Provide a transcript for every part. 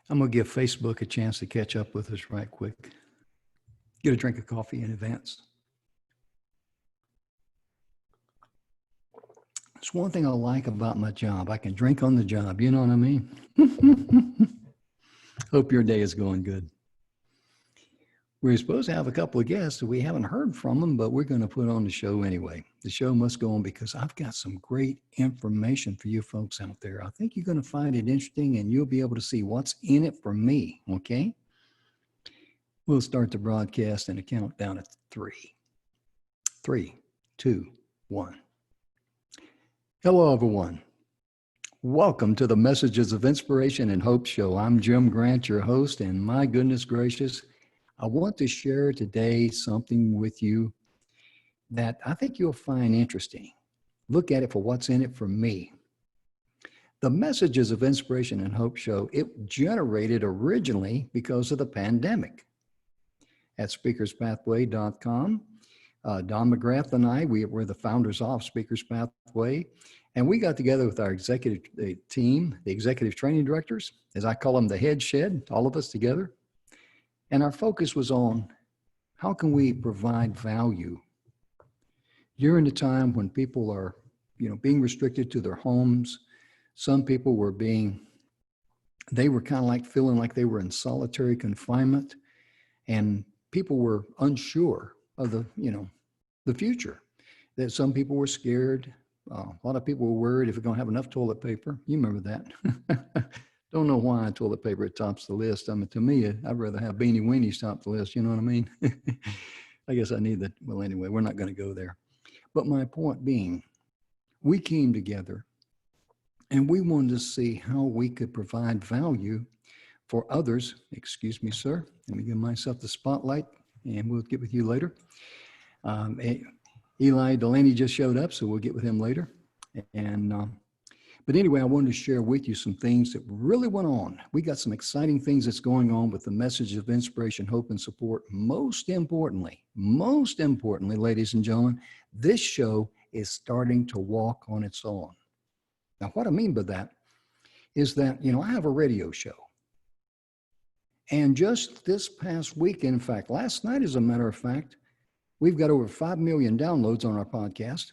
I'm going to give Facebook a chance to catch up with us right quick. Get a drink of coffee in advance. It's one thing I like about my job. I can drink on the job. You know what I mean? Hope your day is going good. We're supposed to have a couple of guests that we haven't heard from them, but we're going to put on the show anyway. The show must go on because I've got some great information for you folks out there. I think you're going to find it interesting and you'll be able to see what's in it for me, okay? We'll start the broadcast and a countdown at 3. 3, 2, 1. Hello, everyone. Welcome to the Messages of Inspiration and Hope show. I'm Jim Grant, your host, and my goodness gracious, I want to share today something with you that I think you'll find interesting. Look at it for what's in it for me. The Messages of Inspiration and Hope show, it generated originally because of the pandemic. At speakerspathway.com, Don McGrath and I, we're the founders of Speakers Pathway, and we got together with our executive team, the executive training directors, as I call them, the head shed, all of us together. And our focus was on how can we provide value during the time when people are, being restricted to their homes. Some people were they were kind of like feeling like they were in solitary confinement, and people were unsure of the future. That some people were scared. A lot of people were worried if we're going to have enough toilet paper. You remember that. Don't know why toilet paper tops the list. I mean, to me, I'd rather have beanie weenies top the list. You know what I mean? I guess I need that. Well, anyway, we're not going to go there. But my point being, we came together and we wanted to see how we could provide value for others. Excuse me, sir. Let me give myself the spotlight and we'll get with you later. Eli Delaney just showed up, so we'll get with him later. But anyway, I wanted to share with you some things that really went on. We got some exciting things that's going on with the Message of Inspiration, Hope, and Support. Most importantly, ladies and gentlemen, this show is starting to walk on its own. Now, what I mean by that is that, I have a radio show. And just this past weekend, in fact, last night, as a matter of fact, we've got over 5 million downloads on our podcast.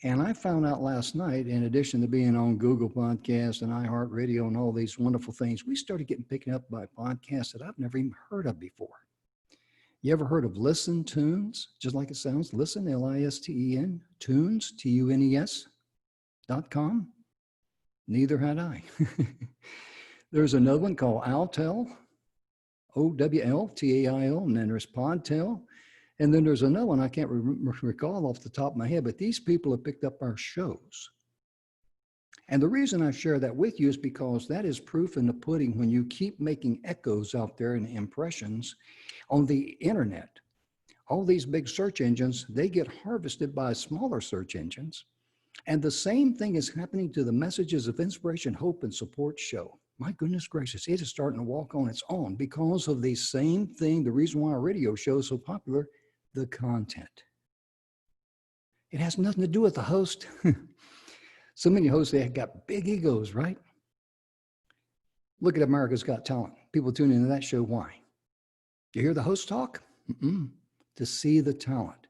And I found out last night, in addition to being on Google Podcasts and iHeartRadio and all these wonderful things, we started getting picked up by podcasts that I've never even heard of before. You ever heard of Listen Tunes? Just like it sounds, Listen, L-I-S-T-E-N, Tunes, Tunes.com? Neither had I. There's another one called Owltail, O-W-L-T-A-I-L, and then there's Podtail. And then there's another one I can't recall off the top of my head, but these people have picked up our shows. And the reason I share that with you is because that is proof in the pudding when you keep making echoes out there and impressions on the internet. All these big search engines, they get harvested by smaller search engines. And the same thing is happening to the Messages of Inspiration, Hope, and Support show. My goodness gracious, it is starting to walk on its own because of the same thing, the reason why our radio show is so popular, the content. It has nothing to do with the host. So many hosts, they have got big egos, right? Look at America's Got Talent. People tune into that show. Why? You hear the host talk? To see the talent.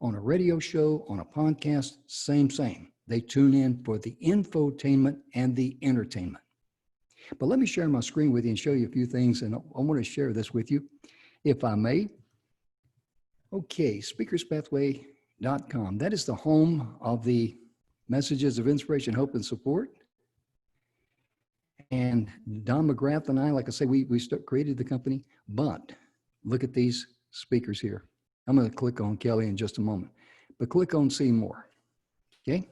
On a radio show, on a podcast, same. They tune in for the infotainment and the entertainment. But let me share my screen with you and show you a few things, and I want to share this with you, if I may. Okay, speakerspathway.com. That is the home of the Messages of Inspiration, Hope, and Support. And Don McGrath and I, like I say, we created the company, but look at these speakers here. I'm going to click on Kelly in just a moment, but click on See More, okay?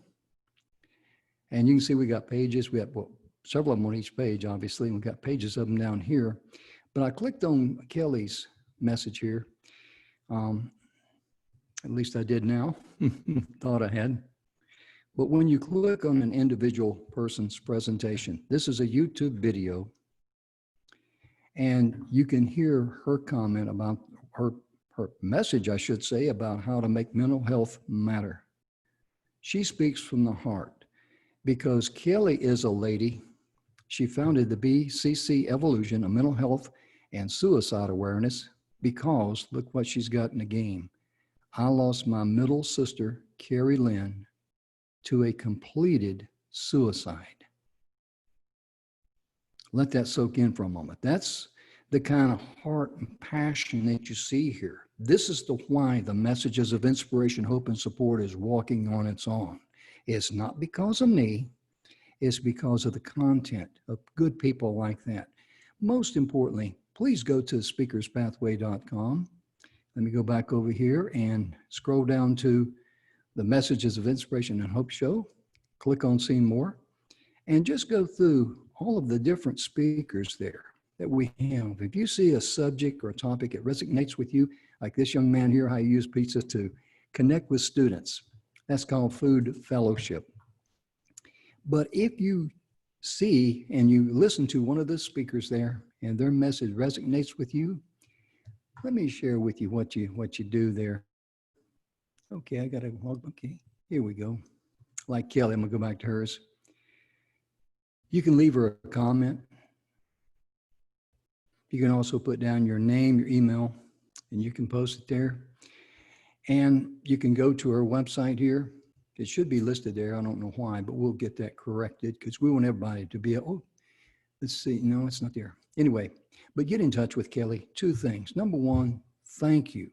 And you can see we got pages. We have several of them on each page, obviously, and we've got pages of them down here. But I clicked on Kelly's message here. At least I did now, thought I had. But when you click on an individual person's presentation, this is a YouTube video, and you can hear her comment about her message, I should say, about how to make mental health matter. She speaks from the heart because Kelly is a lady. She founded the BCC Evolution of Mental Health and Suicide Awareness because look what she's got in the game. I lost my middle sister, Carrie Lynn, to a completed suicide. Let that soak in for a moment. That's the kind of heart and passion that you see here. This is the why the messages of inspiration, hope, and support is walking on its own. It's not because of me. It's because of the content of good people like that. Most importantly, please go to speakerspathway.com. Let me go back over here and scroll down to the Messages of Inspiration and Hope show. Click on See More and just go through all of the different speakers there that we have. If you see a subject or a topic that resonates with you, like this young man here, how he used pizza to connect with students, that's called food fellowship. But if you see and you listen to one of the speakers there and their message resonates with you, let me share with you what you do there. Okay, I got to, okay, here we go. Like Kelly, I'm gonna go back to hers. You can leave her a comment. You can also put down your name, your email, and you can post it there. And you can go to her website here. It should be listed there. I don't know why, but we'll get that corrected because we want everybody to be, oh, let's see. No, it's not there. Anyway, but get in touch with Kelly. Two things. Number one, thank you.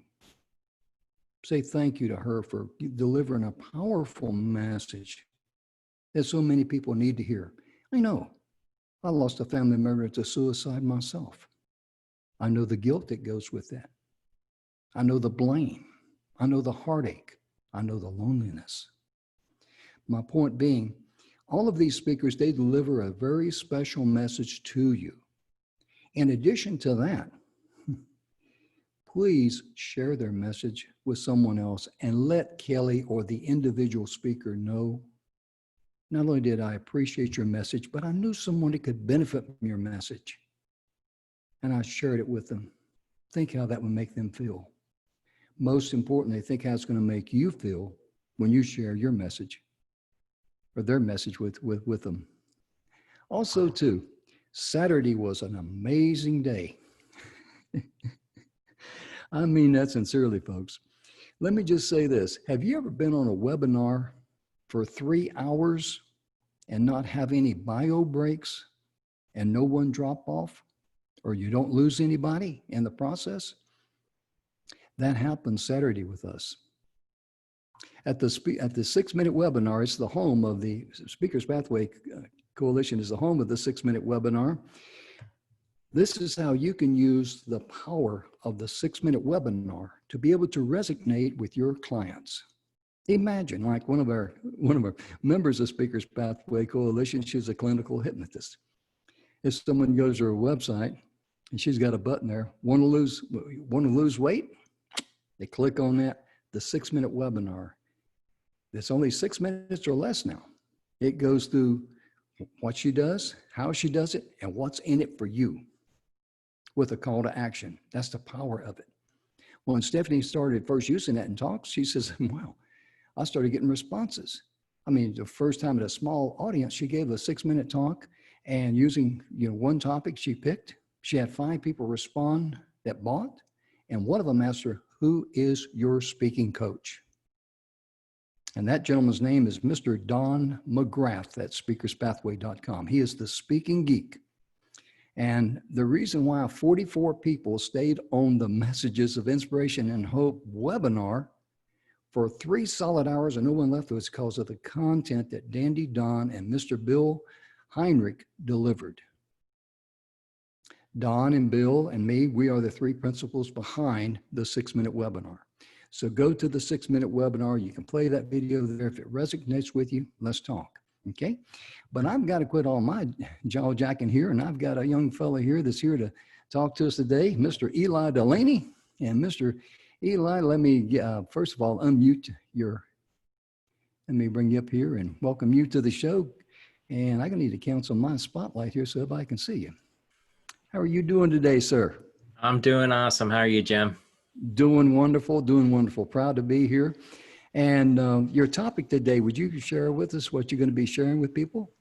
Say thank you to her for delivering a powerful message that so many people need to hear. I know. I lost a family member to suicide myself. I know the guilt that goes with that. I know the blame. I know the heartache. I know the loneliness. My point being, all of these speakers, they deliver a very special message to you. In addition to that, please share their message with someone else and let Kelly or the individual speaker know, not only did I appreciate your message, but I knew someone that could benefit from your message. And I shared it with them. Think how that would make them feel. Most importantly, think how it's going to make you feel when you share your message or their message with them. Also, too, Saturday was an amazing day. I mean that sincerely, folks. Let me just say this. Have you ever been on a webinar for 3 hours and not have any bio breaks and no one drop off, or you don't lose anybody in the process? That happened Saturday with us. At the 6-minute webinar, it's the home of the Speakers Pathway Coalition, is the home of the 6-minute webinar. This is how you can use the power of the 6-minute webinar to be able to resonate with your clients. Imagine, like one of our members of Speakers Pathway Coalition, she's a clinical hypnotist. If someone goes to her website and she's got a button there, want to lose weight? They click on that, the 6-minute webinar. It's only 6 minutes or less now. It goes through what she does, how she does it, and what's in it for you with a call to action. That's the power of it. When Stephanie started first using that in talks, she says, wow, I started getting responses. I mean, the first time at a small audience, she gave a 6-minute talk, and using one topic she picked, she had 5 people respond that bought, and one of them asked her, who is your speaking coach? And that gentleman's name is Mr. Don McGrath at speakerspathway.com. He is the speaking geek. And the reason why 44 people stayed on the Messages of Inspiration and Hope webinar for 3 solid hours and no one left was because of the content that Dandy Don and Mr. Bill Heinrich delivered. Don and Bill and me, we are the 3 principals behind the 6-minute webinar. So go to the 6-minute webinar. You can play that video there. If it resonates with you, let's talk, okay? But I've got to quit all my jaw jacking here, and I've got a young fella here that's here to talk to us today, Mr. Eli Delaney. And Mr. Eli, let me, first of all, unmute let me bring you up here and welcome you to the show. And I'm gonna need to cancel my spotlight here so everybody can see you. How are you doing today, sir? I'm doing awesome. How are you, Jim? Doing wonderful, doing wonderful. Proud to be here. And your topic today, would you share with us what you're going to be sharing with people?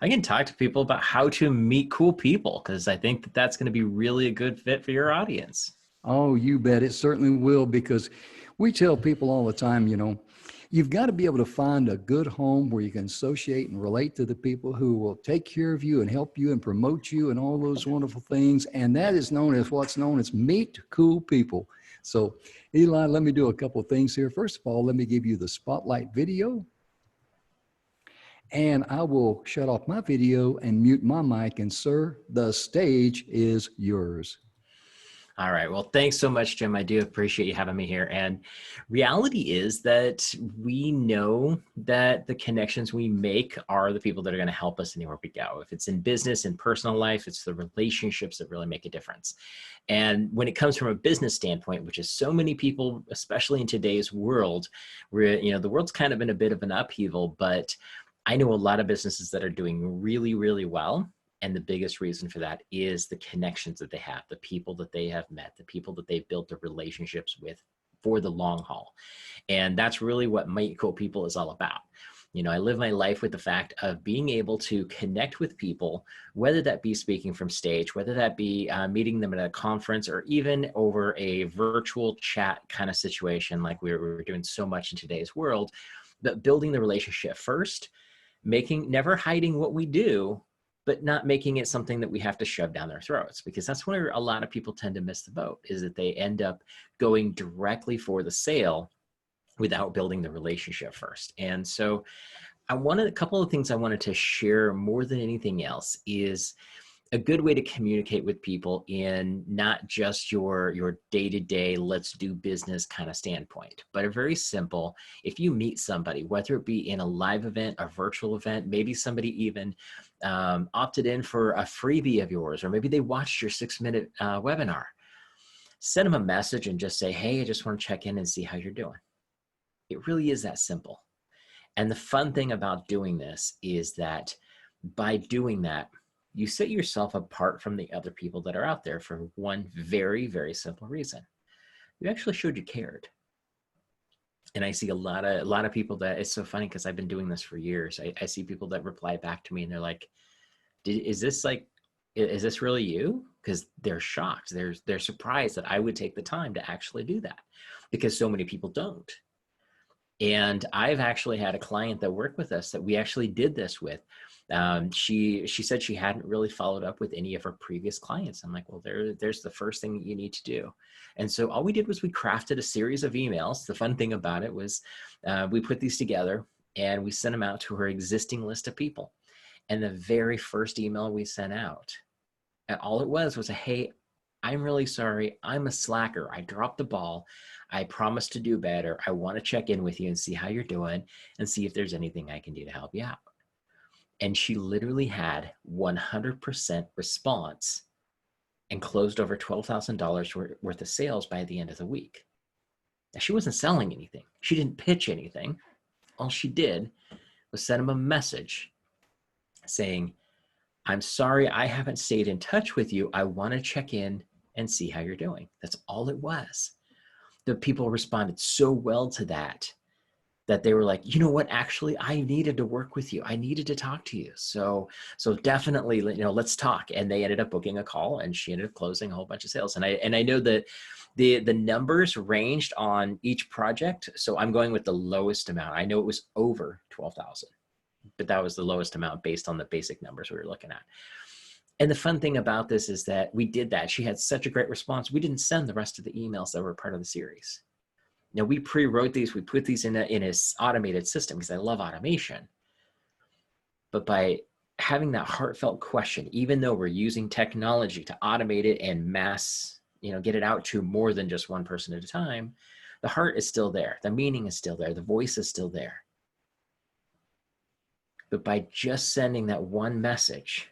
I can talk to people about how to meet cool people because I think that that's going to be really a good fit for your audience. Oh, you bet. It certainly will, because we tell people all the time, you've got to be able to find a good home where you can associate and relate to the people who will take care of you and help you and promote you and all those wonderful things. And that is known as what's known as meet cool people. So, Eli, let me do a couple of things here. First of all, let me give you the spotlight video. And I will shut off my video and mute my mic. And sir, the stage is yours. All right. Well, thanks so much, Jim. I do appreciate you having me here. And reality is that we know that the connections we make are the people that are going to help us anywhere we go. If it's in business and personal life, it's the relationships that really make a difference. And when it comes from a business standpoint, which is so many people, especially in today's world, where, the world's kind of in a bit of an upheaval, but I know a lot of businesses that are doing really, really well. And the biggest reason for that is the connections that they have, the people that they have met, the people that they've built the relationships with for the long haul. And that's really what Meet Cool People is all about. I live my life with the fact of being able to connect with people, whether that be speaking from stage, whether that be meeting them at a conference, or even over a virtual chat kind of situation like we're doing so much in today's world, but building the relationship first, never hiding what we do, but not making it something that we have to shove down their throats, because that's where a lot of people tend to miss the boat, is that they end up going directly for the sale without building the relationship first. And so a couple of things I wanted to share more than anything else is a good way to communicate with people in not just your day-to-day, let's do business kind of standpoint, but a very simple, if you meet somebody, whether it be in a live event, a virtual event, maybe somebody even opted in for a freebie of yours, or maybe they watched your 6-minute webinar, send them a message and just say, hey, I just want to check in and see how you're doing. It really is that simple. And the fun thing about doing this is that by doing that, you set yourself apart from the other people that are out there for one very, very simple reason. You actually showed you cared. And I see a lot of people that, it's so funny because I've been doing this for years. I see people that reply back to me and they're like, is this really you? Because they're shocked. They're surprised that I would take the time to actually do that, because so many people don't. And I've actually had a client that worked with us that we actually did this with. She said she hadn't really followed up with any of her previous clients. I'm like, well, there's the first thing that you need to do. And so all we did was we crafted a series of emails. The fun thing about it was we put these together and we sent them out to her existing list of people. And the very first email we sent out, and all it was a, hey, I'm really sorry. I'm a slacker. I dropped the ball. I promised to do better. I want to check in with you and see how you're doing and see if there's anything I can do to help you out. And she literally had 100% response and closed over $12,000 worth of sales by the end of the week. Now, she wasn't selling anything. She didn't pitch anything. All she did was send him a message saying, I'm sorry I haven't stayed in touch with you. I want to check in and see how you're doing. That's all it was. The people responded so well to that they were like, you know what, actually, I needed to work with you. I needed to talk to you. So definitely, let's talk. And they ended up booking a call, and she ended up closing a whole bunch of sales. And I know that the numbers ranged on each project. So I'm going with the lowest amount. I know it was over 12,000, but that was the lowest amount based on the basic numbers we were looking at. And the fun thing about this is that we did that. She had such a great response. We didn't send the rest of the emails that were part of the series. Now, we pre-wrote these. We put these in a automated system because I love automation. But by having that heartfelt question, even though we're using technology to automate it and mass, get it out to more than just one person at a time, the heart is still there. The meaning is still there. The voice is still there. But by just sending that one message,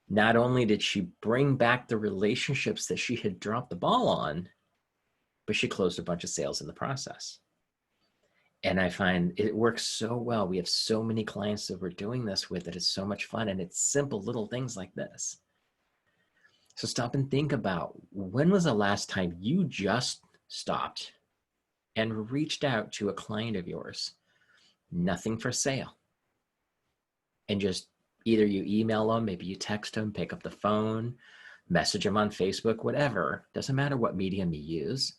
not only did she bring back the relationships that she had dropped the ball on, but she closed a bunch of sales in the process. And I find it works so well. We have so many clients that we're doing this with that it's so much fun, and it's simple little things like this. So stop and think about, when was the last time you just stopped and reached out to a client of yours? Nothing for sale. and just either you email them, maybe you text them, pick up the phone, message them on Facebook, whatever. Doesn't matter what medium you use,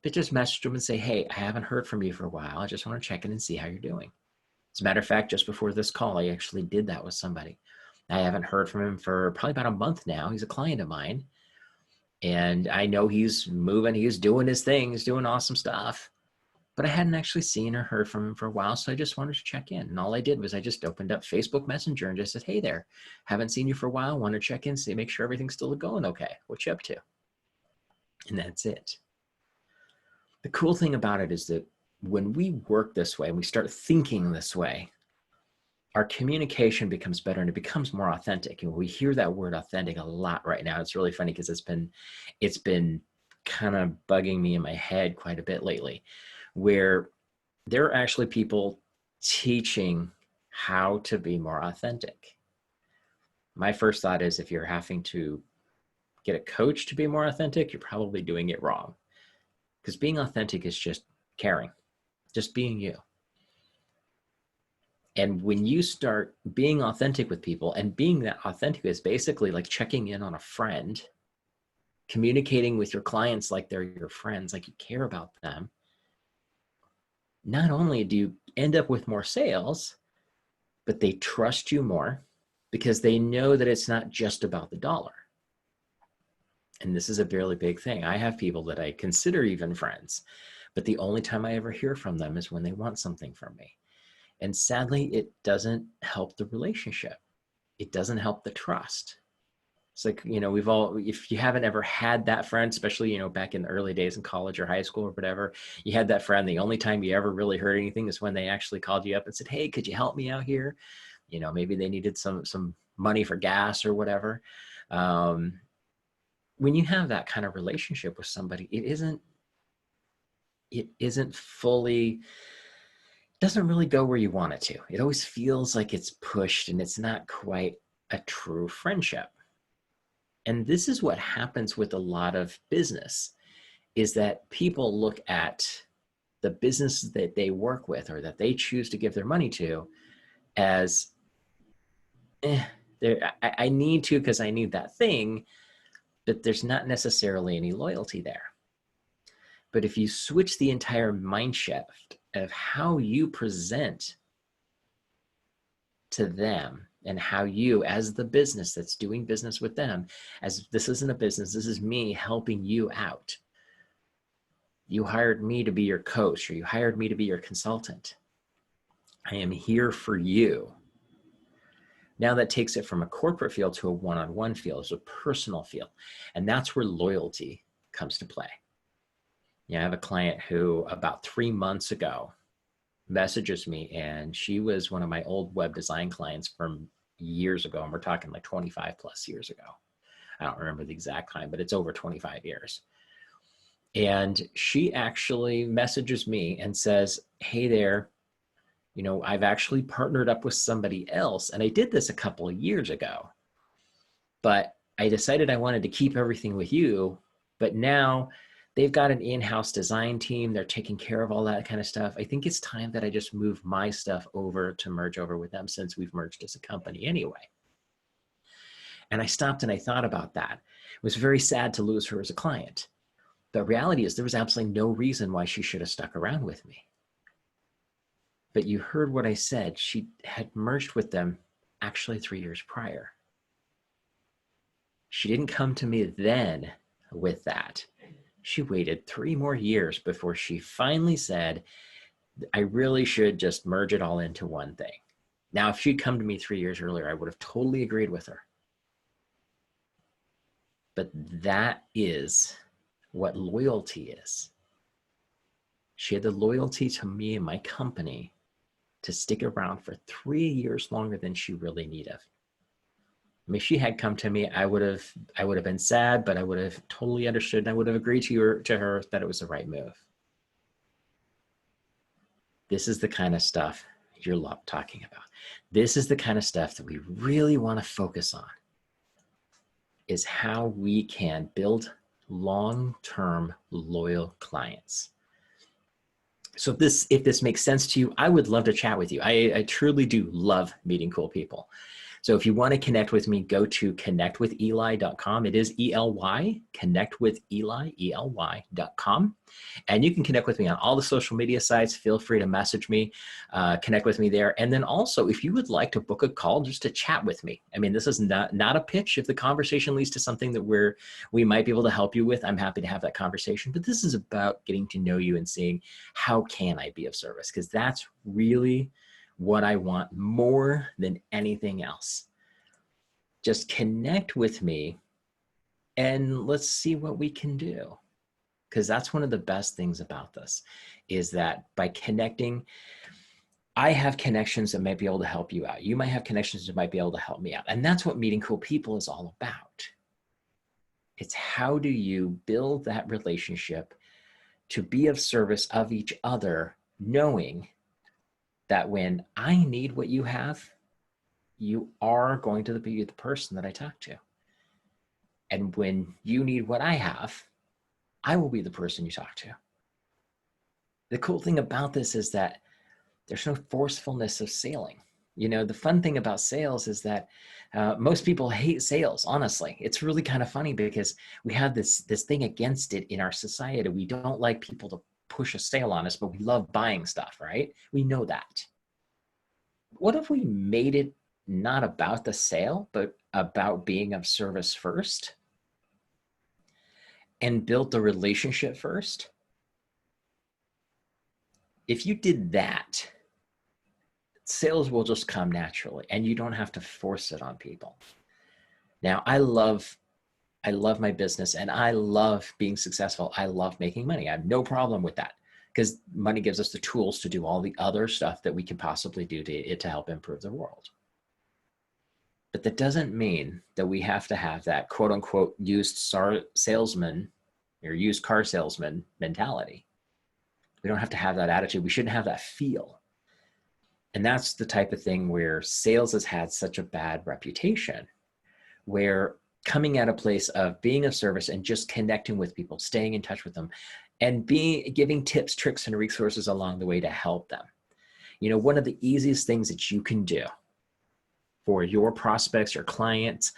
but just message them and say, hey, I haven't heard from you for a while. I just want to check in and see how you're doing. As a matter of fact, just before this call, I actually did that with somebody. I haven't heard from him for probably about a month now. He's a client of mine. And I know he's moving, he's doing his thing, he's doing awesome stuff. But I hadn't actually seen or heard from him for a while. So I just wanted to check in. And all I did was I just opened up Facebook Messenger and just said, hey there, haven't seen you for a while. Want to check in, see, make sure everything's still going okay. What you up to? And that's it. The cool thing about it is that when we work this way and we start thinking this way, our communication becomes better and it becomes more authentic. And we hear that word authentic a lot right now. It's really funny because it's been kind of bugging me in my head quite a bit lately, where there are actually people teaching how to be more authentic. My first thought is if you're having to get a coach to be more authentic, you're probably doing it wrong. Because being authentic is just caring, just being you. And when you start being authentic with people, and being that authentic is basically like checking in on a friend, communicating with your clients like they're your friends, like you care about them, not only do you end up with more sales, but they trust you more because they know that it's not just about the dollar. And this is a really big thing. I have people that I consider even friends, but the only time I ever hear from them is when they want something from me. And sadly, it doesn't help the relationship. It doesn't help the trust. It's like, we've all, if you haven't ever had that friend, especially, back in the early days in college or high school or whatever, you had that friend, the only time you ever really heard anything is when they actually called you up and said, hey, could you help me out here? Maybe they needed some money for gas or whatever. When you have that kind of relationship with somebody, it isn't fully, doesn't really go where you want it to. It always feels like it's pushed and it's not quite a true friendship. And this is what happens with a lot of business, is that people look at the business that they work with or that they choose to give their money to as, I need to because I need that thing, but there's not necessarily any loyalty there. But if you switch the entire mind shift of how you present to them and how you, as the business that's doing business with them, as this isn't a business, this is me helping you out. You hired me to be your coach, or you hired me to be your consultant. I am here for you. Now that takes it from a corporate feel to a one-on-one feel, it's a personal feel. And that's where loyalty comes to play. I have a client who about 3 months ago messages me, and she was one of my old web design clients from years ago. And we're talking like 25 plus years ago. I don't remember the exact time, but it's over 25 years. And she actually messages me and says, hey there, I've actually partnered up with somebody else. And I did this a couple of years ago, but I decided I wanted to keep everything with you. But now they've got an in-house design team. They're taking care of all that kind of stuff. I think it's time that I just move my stuff over to merge over with them, since we've merged as a company anyway. And I stopped and I thought about that. It was very sad to lose her as a client. The reality is there was absolutely no reason why she should have stuck around with me. But you heard what I said. She had merged with them actually 3 years prior. She didn't come to me then with that. She waited 3 more years before she finally said, I really should just merge it all into one thing. Now, if she'd come to me 3 years earlier, I would have totally agreed with her. But that is what loyalty is. She had the loyalty to me and my company to stick around for 3 years longer than she really needed. I mean, if she had come to me, I would have been sad, but I would have totally understood, and I would have agreed to her that it was the right move. This is the kind of stuff you're talking about. This is the kind of stuff that we really want to focus on, is how we can build long-term loyal clients. So if this makes sense to you, I would love to chat with you. I truly do love meeting cool people. So if you want to connect with me, go to connectwitheli.com. It is ELY, connectwitheli, ELY.com. And you can connect with me on all the social media sites. Feel free to message me, connect with me there. And then also, if you would like to book a call just to chat with me, I mean, this is not a pitch. If the conversation leads to something that we might be able to help you with, I'm happy to have that conversation. But this is about getting to know you and seeing how can I be of service? Because that's really what I want more than anything else. Just connect with me and let's see what we can do. Because that's one of the best things about this is that by connecting, I have connections that might be able to help you out. You might have connections that might be able to help me out. And that's what meeting cool people is all about. It's how do you build that relationship to be of service of each other, knowing that when I need what you have, you are going to be the person that I talk to. And when you need what I have, I will be the person you talk to. The cool thing about this is that there's no forcefulness of selling. You know, the fun thing about sales is that most people hate sales, honestly. It's really kind of funny because we have this thing against it in our society. We don't like people to push a sale on us, but we love buying stuff, right? We know that. What if we made it not about the sale, but about being of service first and built the relationship first? If you did that, sales will just come naturally and you don't have to force it on people. Now, I love my business and I love being successful. I love making money. I have no problem with that because money gives us the tools to do all the other stuff that we can possibly do to help improve the world. But that doesn't mean that we have to have that quote unquote used salesman or used car salesman mentality. We don't have to have that attitude. We shouldn't have that feel. And that's the type of thing where sales has had such a bad reputation, where coming at a place of being of service and just connecting with people, staying in touch with them, and giving tips, tricks, and resources along the way to help them. You know, one of the easiest things that you can do for your prospects, your clients,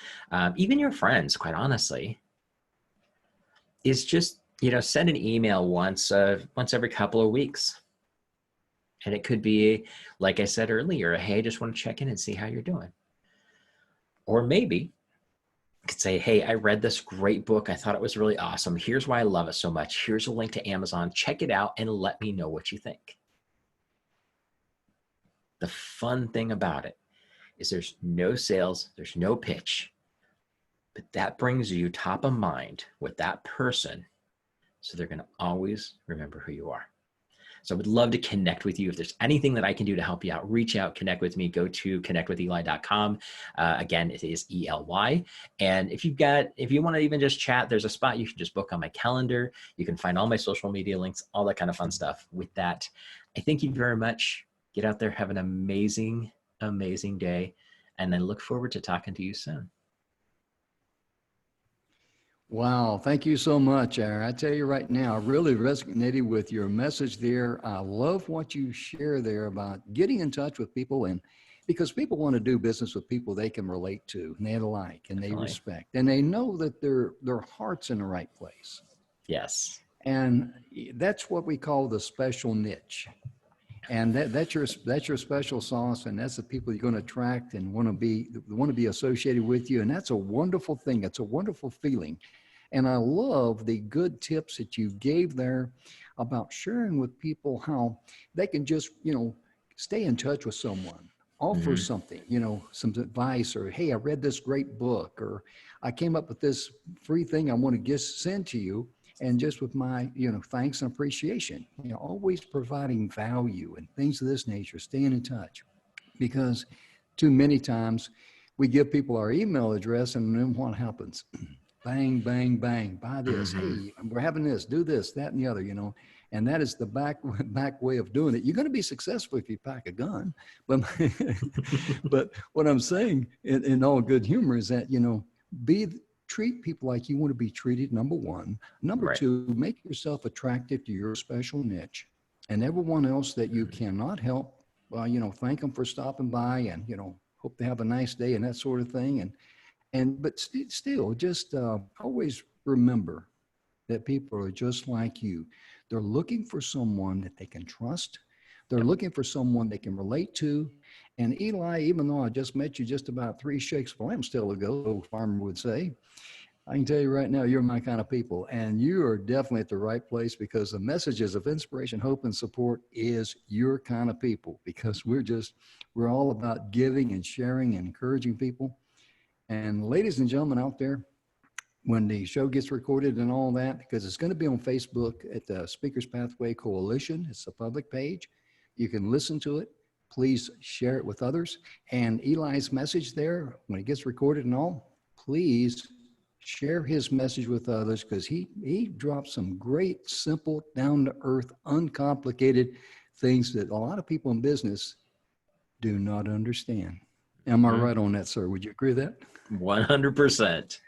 even your friends, quite honestly, is just, you know, send an email once every couple of weeks. And it could be, like I said earlier, hey, I just want to check in and see how you're doing. Or maybe you could say, hey, I read this great book. I thought it was really awesome. Here's why I love it so much. Here's a link to Amazon. Check it out and let me know what you think. The fun thing about it is there's no sales, there's no pitch, but that brings you top of mind with that person. So they're going to always remember who you are. So I would love to connect with you. If there's anything that I can do to help you out, reach out, connect with me, go to connectwitheli.com. Again, it is ELY. And if you want to even just chat, there's a spot you can just book on my calendar. You can find all my social media links, all that kind of fun stuff. With that, I thank you very much. Get out there, have an amazing, amazing day. And I look forward to talking to you soon. Wow, thank you so much, Aaron. I tell you right now, I really resonated with your message there. I love what you share there about getting in touch with people, and because people want to do business with people they can relate to and they like and they respect, and they know that their heart's in the right place. Yes. And that's what we call the special niche. And that's your special sauce, and that's the people you're going to attract and want to be associated with you. And that's a wonderful thing. It's a wonderful feeling. And I love the good tips that you gave there about sharing with people how they can just, stay in touch with someone, offer something, some advice, or, hey, I read this great book, or I came up with this free thing I want to just send to you. And just with my, thanks and appreciation, always providing value and things of this nature, staying in touch. Because too many times we give people our email address and then what happens? Bang, bang, bang, buy this. Hey, we're having this, do this, that, and the other, and that is the back way of doing it. You're going to be successful if you pack a gun. But, but what I'm saying in all good humor is that, treat people like you want to be treated, number one. Number two, make yourself attractive to your special niche. And everyone else that you cannot help, well, thank them for stopping by, and, hope they have a nice day and that sort of thing. But still, just always remember that people are just like you. They're looking for someone that they can trust. They're Yep. looking for someone they can relate to. And Eli, even though I just met you just about 3 shakes of lamb still ago, old farmer would say, I can tell you right now, you're my kind of people, and you are definitely at the right place, because the messages of inspiration, hope, and support is your kind of people, because we're all about giving and sharing and encouraging people. And ladies and gentlemen out there, when the show gets recorded and all that, because it's going to be on Facebook at the Speakers Pathway Coalition. It's a public page. You can listen to it. Please share it with others. And Eli's message there, when it gets recorded and all, please share his message with others, because he drops some great, simple, down-to-earth, uncomplicated things that a lot of people in business do not understand. Am I right on that, sir? Would you agree with that? 100%.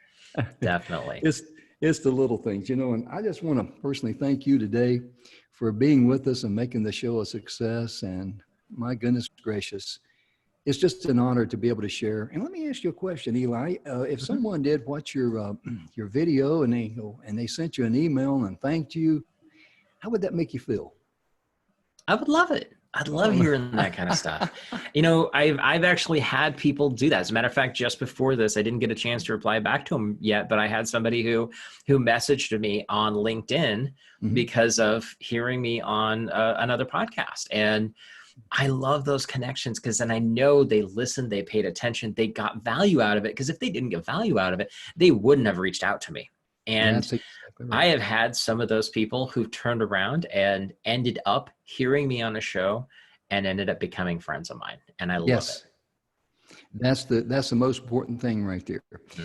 Definitely. It's the little things, and I just want to personally thank you today for being with us and making the show a success. And my goodness gracious, it's just an honor to be able to share. And let me ask you a question, Eli. If someone did watch your video and they sent you an email and thanked you, how would that make you feel? I would love it. I'd love hearing that kind of stuff. I've actually had people do that. As a matter of fact, just before this, I didn't get a chance to reply back to them yet, but I had somebody who messaged me on LinkedIn because of hearing me on another podcast. And I love those connections, because then I know they listened, they paid attention, they got value out of it. Because if they didn't get value out of it, they wouldn't have reached out to me. And That's exactly right. I have had some of those people who've turned around and ended up hearing me on a show and ended up becoming friends of mine. And I love it. That's the most important thing right there,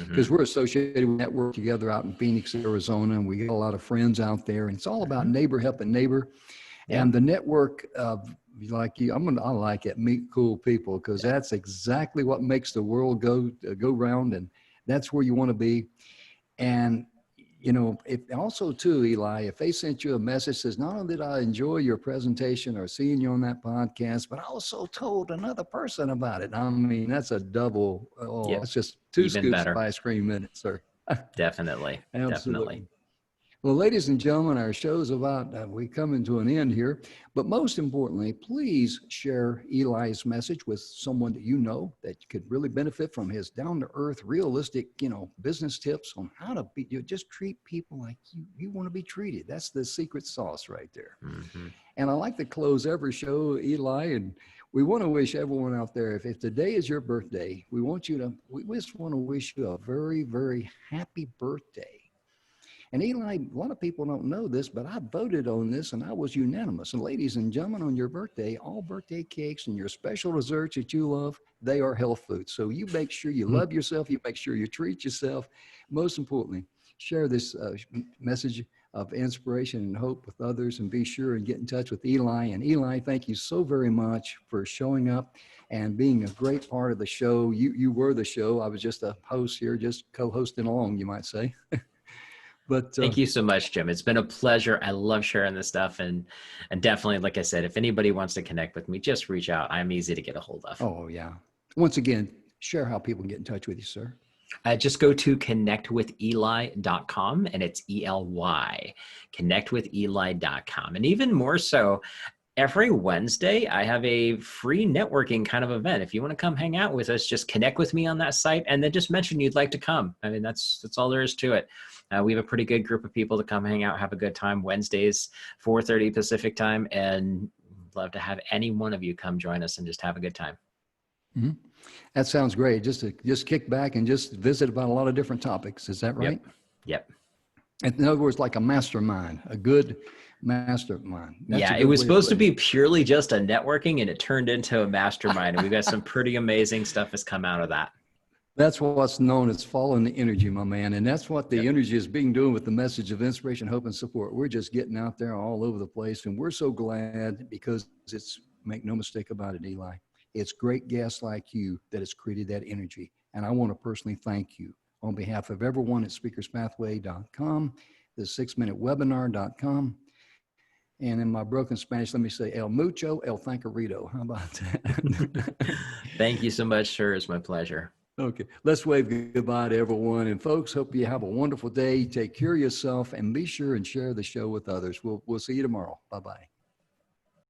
because we're associated with Network together out in Phoenix, Arizona, and we get a lot of friends out there, and it's all about neighbor helping neighbor. Yeah. And the network of, like you, I like it, meet cool people, because that's exactly what makes the world go round, and that's where you want to be. And if also too, Eli, if they sent you a message says, not only did I enjoy your presentation or seeing you on that podcast, but I also told another person about it. I mean, that's a double. That's just 2 Even scoops better. of ice cream in it, sir. Definitely. Absolutely. Well, ladies and gentlemen, our show's about, we coming to an end here, but most importantly, please share Eli's message with someone that you know that could really benefit from his down-to-earth, realistic, business tips on how to just treat people like you want to be treated. That's the secret sauce right there. And I like to close every show, Eli, and we want to wish everyone out there, if today is your birthday, we just want to wish you a very, very happy birthday. And Eli, a lot of people don't know this, but I voted on this and I was unanimous. And ladies and gentlemen, on your birthday, all birthday cakes and your special desserts that you love, they are health food. So you make sure you love yourself. You make sure you treat yourself. Most importantly, share this message of inspiration and hope with others, and be sure and get in touch with Eli. And Eli, thank you so very much for showing up and being a great part of the show. You were the show. I was just a host here, just co-hosting along, you might say. But thank you so much, Jim. It's been a pleasure. I love sharing this stuff. And definitely, like I said, if anybody wants to connect with me, just reach out. I'm easy to get a hold of. Oh, yeah. Once again, share how people can get in touch with you, sir. Just go to connectwitheli.com, and it's ELY, connectwitheli.com. And even more so, every Wednesday, I have a free networking kind of event. If you want to come hang out with us, just connect with me on that site and then just mention you'd like to come. I mean, that's all there is to it. We have a pretty good group of people to come hang out, have a good time. Wednesdays, 4:30 Pacific time, and love to have any one of you come join us and just have a good time. That sounds great. Just kick back and just visit about a lot of different topics. Is that right? Yep. In other words, like a mastermind, a good mastermind. It was supposed to be purely just a networking, and it turned into a mastermind. And we've got some pretty amazing stuff has come out of that. That's what's known as following the energy, my man. And that's what the energy is being doing with the message of inspiration, hope, and support. We're just getting out there all over the place. And we're so glad, because make no mistake about it, Eli, it's great guests like you that has created that energy. And I want to personally thank you on behalf of everyone at speakerspathway.com, the 6minutewebinar.com. And in my broken Spanish, let me say el mucho, el thankerito. How about that? Thank you so much, sir. It's my pleasure. Okay, let's wave goodbye to everyone. And folks, hope you have a wonderful day. Take care of yourself and be sure and share the show with others. We'll see you tomorrow. Bye-bye.